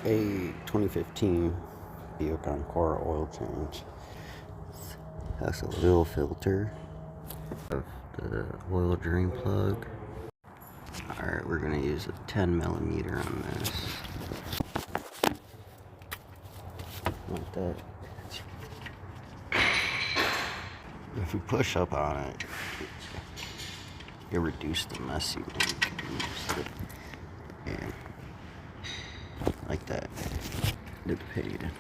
a 2015 Buick Encore oil change. Has a little filter of the oil drain plug. Alright, we're gonna use a 10mm on this. Like that. If you push up on it, you reduce the mess you make. And like that. Did the paid.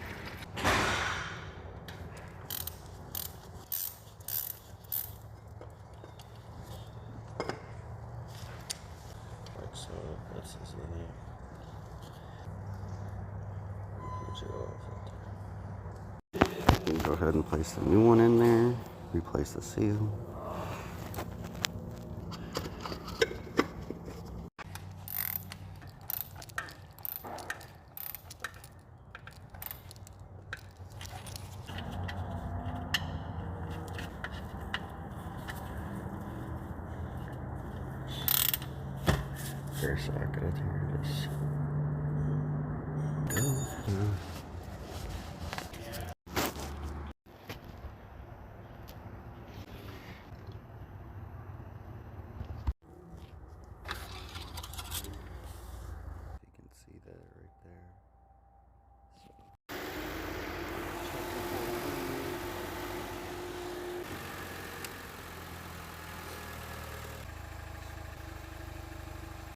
Like so, this is it. You can go ahead and place the new one in there, replace the seal. Air socket, there it is. Go.